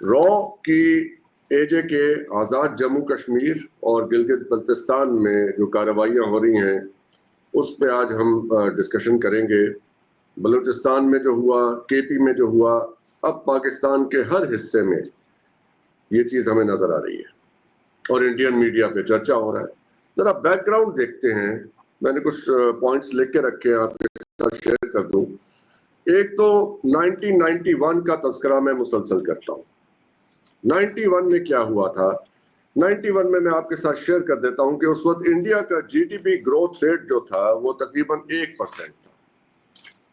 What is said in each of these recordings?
Raw की एजे के आज़ाद जम्मू कश्मीर और गिलगित बल्तिस्तान में जो कार्रवाइयाँ हो रही हैं उस पे आज हम डिस्कशन करेंगे। बलूचिस्तान में जो हुआ, केपी में जो हुआ, अब पाकिस्तान के हर हिस्से में ये चीज़ हमें नज़र आ रही है और इंडियन मीडिया पे चर्चा हो रहा है। ज़रा बैकग्राउंड देखते हैं, मैंने कुछ पॉइंट्स लिख के रखे हैं, आपके साथ शेयर कर दूं। एक तो 1991 का तस्करा मैं मुसलसल करता हूँ। 91 में क्या हुआ था? 91 में मैं आपके साथ शेयर कर देता हूँ कि उस वक्त इंडिया का जीडीपी ग्रोथ रेट जो था वो तकरीबन 1% था।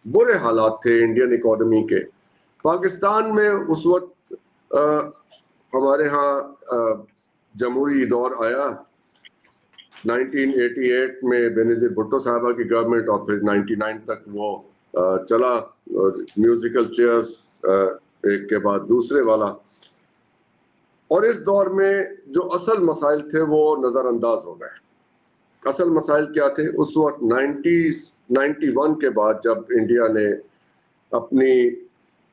बुरे हालात थे इंडियन इकोनॉमी के। पाकिस्तान में उस वक्त हमारे यहाँ जमहूरी दौर आया 1988 में बेनज़ीर भुट्टो साहबा की गवर्नमेंट, और फिर 99 तक वो चला, म्यूजिकल चेयर्स एक के बाद दूसरे वाला। और इस दौर में जो असल मसाइल थे वो नज़रअंदाज हो गए। असल मसाइल क्या थे? उस वक्त 91 के बाद जब इंडिया ने अपनी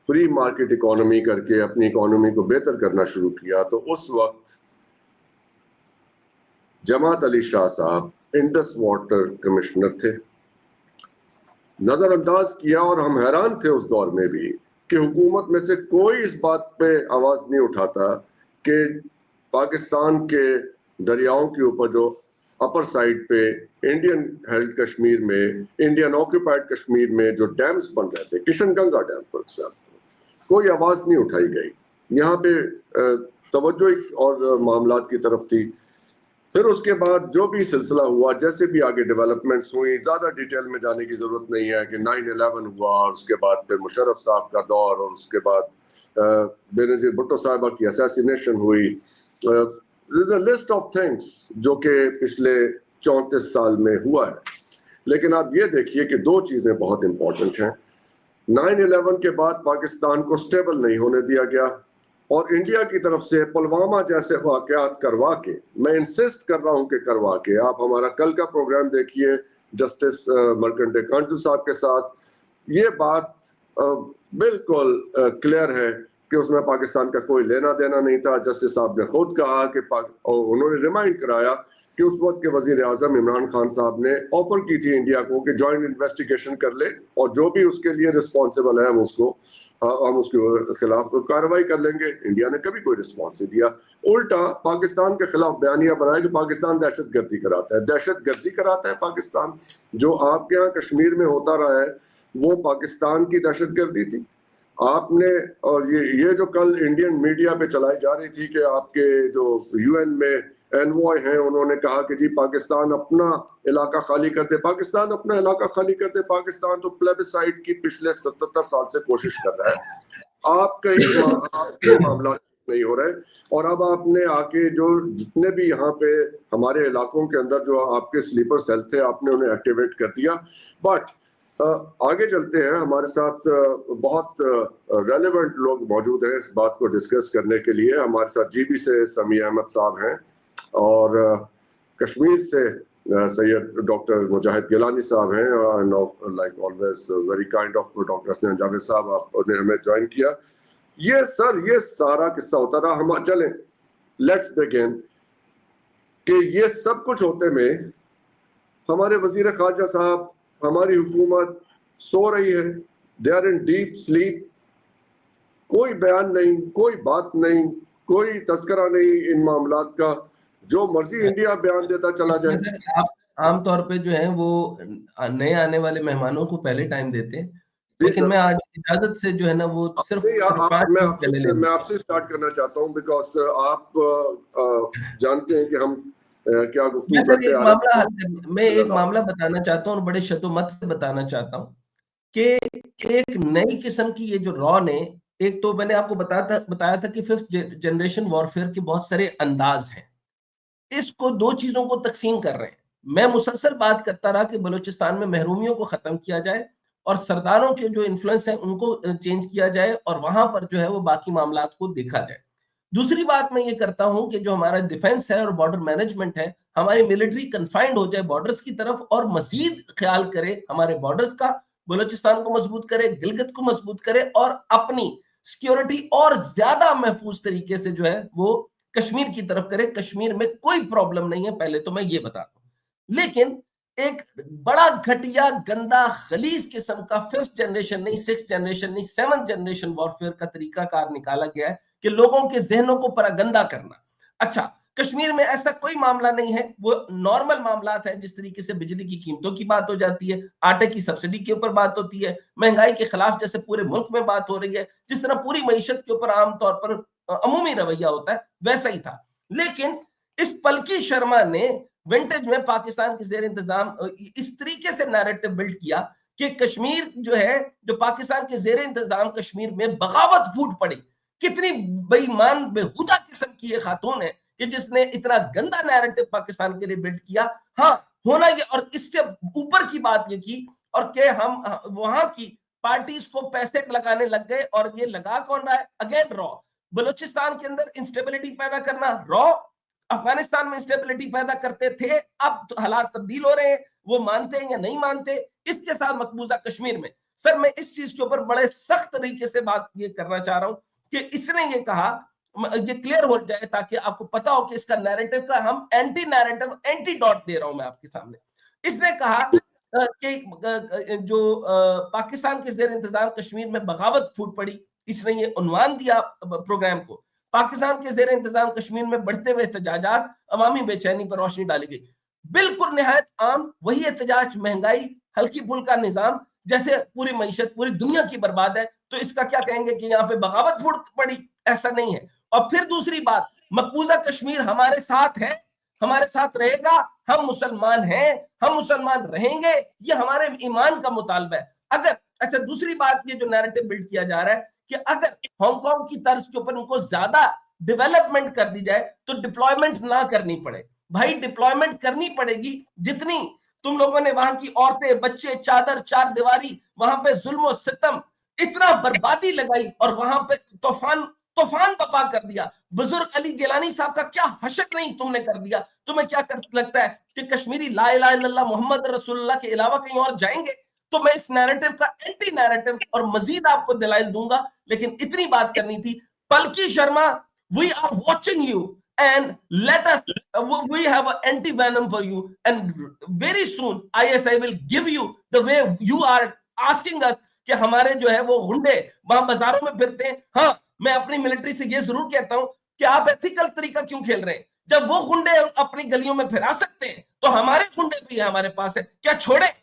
फ्री मार्केट इकोनॉमी करके अपनी इकोनॉमी को बेहतर करना शुरू किया, तो उस वक्त जमात अली शाह साहब इंडस वाटर कमिश्नर थे। नज़रअंदाज किया और हम हैरान थे उस दौर में भी कि हुकूमत में से कोई इस बात पे आवाज़ नहीं उठाता कि पाकिस्तान के दरियाओं के ऊपर जो अपर साइड पे इंडियन हेल्ड कश्मीर में, इंडियन ऑक्यूपाइड कश्मीर में जो डैम्स बन रहे थे, किशन गंगा डैम पर कोई आवाज़ नहीं उठाई गई। यहाँ पे तवज्जो और मामलात की तरफ थी। फिर उसके बाद जो भी सिलसिला हुआ, जैसे भी आगे डेवलपमेंट्स हुई, ज़्यादा डिटेल में जाने की ज़रूरत नहीं है कि 9/11 हुआ और उसके बाद फिर मुशर्रफ साहब का दौर और उसके बाद बेनज़ीर भुट्टो साहबा की असैसिनेशन हुई। लिस्ट ऑफ थिंग्स जो कि पिछले 34 साल में हुआ है। लेकिन आप ये देखिए कि दो चीज़ें बहुत इम्पोर्टेंट हैं। 9/11 के बाद पाकिस्तान को स्टेबल नहीं होने दिया गया और इंडिया की तरफ से पुलवामा जैसे वाक़यात करवा के, मैं इंसिस्ट कर रहा हूँ कि करवा के, आप हमारा कल का प्रोग्राम देखिए जस्टिस मर्कंडे कांजू साहब के साथ, ये बात बिल्कुल क्लियर है कि उसमें पाकिस्तान का कोई लेना देना नहीं था। जस्टिस साहब ने खुद कहा कि और उन्होंने रिमाइंड कराया कि उस वक्त के वजीर आज़म इमरान खान साहब ने ऑफर की थी इंडिया को कि जॉइंट इन्वेस्टिगेशन कर ले और जो भी उसके लिए रिस्पॉन्सिबल है हम उसके खिलाफ कार्रवाई कर लेंगे। इंडिया ने कभी कोई रिस्पॉन्स नहीं दिया, उल्टा पाकिस्तान के खिलाफ बयानिया बनाया कि पाकिस्तान दहशतगर्दी कराता है। दहशतगर्दी कराता है पाकिस्तान? जो आपके यहाँ कश्मीर में होता रहा है वो पाकिस्तान की दहशतगर्दी थी आपने। और ये जो कल इंडियन मीडिया पे चलाई जा रही थी कि आपके जो यूएन में एनवॉय हैं उन्होंने कहा कि जी पाकिस्तान अपना इलाका खाली कर दे, पाकिस्तान अपना इलाका खाली कर दे। पाकिस्तान तो प्लेबिसाइड की पिछले 77 साल से कोशिश कर रहा है। आपके मामला नहीं हो रहे और अब आपने आके जो जितने भी यहाँ पे हमारे इलाकों के अंदर जो आपके स्लीपर सेल थे आपने उन्हें एक्टिवेट कर दिया। बट आगे चलते हैं, हमारे साथ बहुत रेलेवेंट लोग मौजूद हैं इस बात को डिस्कस करने के लिए। हमारे साथ जीबी से समीर अहमद साहब हैं और कश्मीर से सैयद डॉक्टर मुजाहिद गिलानी साहब हैं, like always very kind of doctor Hasnain Javed साहब, आपने हमें ज्वाइन किया। ये सारा किस्सा होता रहा। हम चलें, लेट्स बिगिन कि ये सब कुछ होते में हमारे वजीर खारजा साहब, हमारी हुकूमत सो रही है, they are in deep sleep. कोई बयान नहीं, कोई बात नहीं, कोई तस्करा नहीं इन मामलात का, जो मर्जी इंडिया बयान देता चला जाए। आप आमतौर पे जो है वो नए आने वाले मेहमानों को पहले टाइम देते हैं, लेकिन मैं आज इजाजत से जो है ना वो सिर्फ 5 मिनट मैं आपसे स्टार्ट करना चाहता हूँ बिकॉज आप जानते हैं कि हम क्या गुफ्तगू करते आ रहे हैं। मैं एक मामला बताना चाहता हूँ और बड़े शतोमत से बताना चाहता हूँ कि एक नई किस्म की ये जो रॉ ने, एक तो मैंने आपको बताया था कि 5th जनरेशन वॉरफेयर के बहुत सारे अंदाज हैं। इसको 2 चीजों को तकसीम कर रहे हैं। मैं मुसलसल बात करता रहा कि बलूचिस्तान में महरूमियों को खत्म किया जाए और सरदारों के जो इन्फ्लुएंस है उनको चेंज किया जाए और वहां पर जो है वो बाकी मामलात को देखा जाए। दूसरी बात मैं ये करता हूं कि जो हमारा डिफेंस है और बॉर्डर मैनेजमेंट है, हमारी मिलिट्री कन्फाइंड हो जाए बॉर्डर्स की तरफ और मजीद ख्याल करे हमारे बॉर्डर्स का, बलूचिस्तान को मजबूत करे, गिलगित को मजबूत करे और अपनी सिक्योरिटी और ज्यादा महफूज तरीके से जो है वो कश्मीर की तरफ करे। कश्मीर में कोई प्रॉब्लम नहीं है, पहले तो मैं ये बताता हूं। लेकिन एक बड़ा घटिया गंदा खलीज किस्म का 5th जनरेशन नहीं, 6th जनरेशन नहीं, 7th जनरेशन वॉरफेयर का तरीकाकार निकाला गया है कि लोगों के जहनों को परागंदा करना। अच्छा, कश्मीर में ऐसा कोई मामला नहीं है, वो नॉर्मल मामला है। जिस तरीके से बिजली की कीमतों की बात हो जाती है, आटे की सब्सिडी के ऊपर बात होती है, महंगाई के खिलाफ जैसे पूरे मुल्क में बात हो रही है, जिस तरह पूरी मईशत के ऊपर आमतौर पर अमूमी रवैया होता है, वैसा ही था। लेकिन इस पलकी शर्मा ने विंटेज में पाकिस्तान के जेर इंतजाम इस तरीके से नैरेटिव बिल्ड किया कि कश्मीर जो है, जो पाकिस्तान के जेर इंतजाम कश्मीर में बगावत फूट पड़ी। कितनी बेईमान बेहुदा किस्म की ये खातून है कि जिसने इतना गंदा नैरेटिव पाकिस्तान के लिए बिल्ड किया। हाँ, होना ये, और इससे ऊपर की बात ये की और कि हम वहां की पार्टीज को पैसे लगाने लग गए, और ये लगा कौन रहा है? Again raw. बलूचिस्तान के अंदर इंस्टेबिलिटी पैदा करना रॉ, अफगानिस्तान में इंस्टेबिलिटी पैदा करते थे, अब तो हालात तब्दील हो रहे हैं, वो मानते हैं या नहीं मानते। इसके साथ मकबूजा कश्मीर में सर मैं इस चीज के ऊपर बड़े सख्त तरीके से बात ये करना चाह रहा हूं कि इसने ये कहा, ये क्लियर हो जाए ताकि आपको पता हो कि इसका नैरेटिव का हम एंटी नैरेटिव एंटीडॉट दे रहा हूं मैं आपके सामने। इसने कहा कि जो पाकिस्तान के जेर इंतजाम कश्मीर में बगावत फूट पड़ी, इसने ये उन्वान दिया प्रोग्राम को। पाकिस्तान के जेर इंतजाम कश्मीर में बढ़ते हुए एहतजाजात, अवामी बेचैनी पर रोशनी डाली गई। बिल्कुल निहायत आम वही एहतजाज, महंगाई, हल्की फुल्का निजाम, जैसे पूरी मईशत पूरी दुनिया की बर्बाद है, तो इसका क्या कहेंगे कि यहाँ पे बगावत फूट पड़ी? ऐसा नहीं है। और फिर दूसरी बात, मकबूजा कश्मीर हमारे साथ है, हमारे साथ रहेगा, हम मुसलमान हैं, हम मुसलमान रहेंगे, ये हमारे ईमान का मुतालबा है। अगर अच्छा, दूसरी बात, ये जो नैरेटिव बिल्ड किया जा रहा है कि अगर हांगकांग की तर्ज के ऊपर उनको ज्यादा डेवलपमेंट कर दी जाए तो डिप्लॉयमेंट ना करनी पड़े। भाई डिप्लॉयमेंट करनी पड़ेगी, जितनी तुम लोगों ने वहां की औरतें, बच्चे, चादर, चार दीवारी, वहां पे जुल्म सितम, इतना बर्बादी लगाई और वहां पे तूफान बपा कर दिया। बुजुर्ग अली गिलानी साहब का क्या हशर नहीं तुमने कर दिया। तुम्हें क्या लगता है कि कश्मीरी ला इलाहा इल्लल्लाह मोहम्मद रसूलुल्लाह के अलावा कहीं और जाएंगे? तो मैं इस नैरेटिव का एंटी नैरेटिव और मजीद आपको दलाइल दूंगा, लेकिन इतनी बात करनी थी। Palki Sharma, we are watching you and let us we have an anti venom for you, and very soon ISI will give you the way you are asking us कि हमारे जो है वो गुंडे वहां बाजारों में फिरते हैं। हाँ, मैं अपनी मिलिट्री से ये जरूर कहता हूं कि आप एथिकल तरीका क्यों खेल रहे हैं? जब वो गुंडे अपनी गलियों में फिरा सकते हैं तो हमारे गुंडे भी हमारे पास है, क्या छोड़े?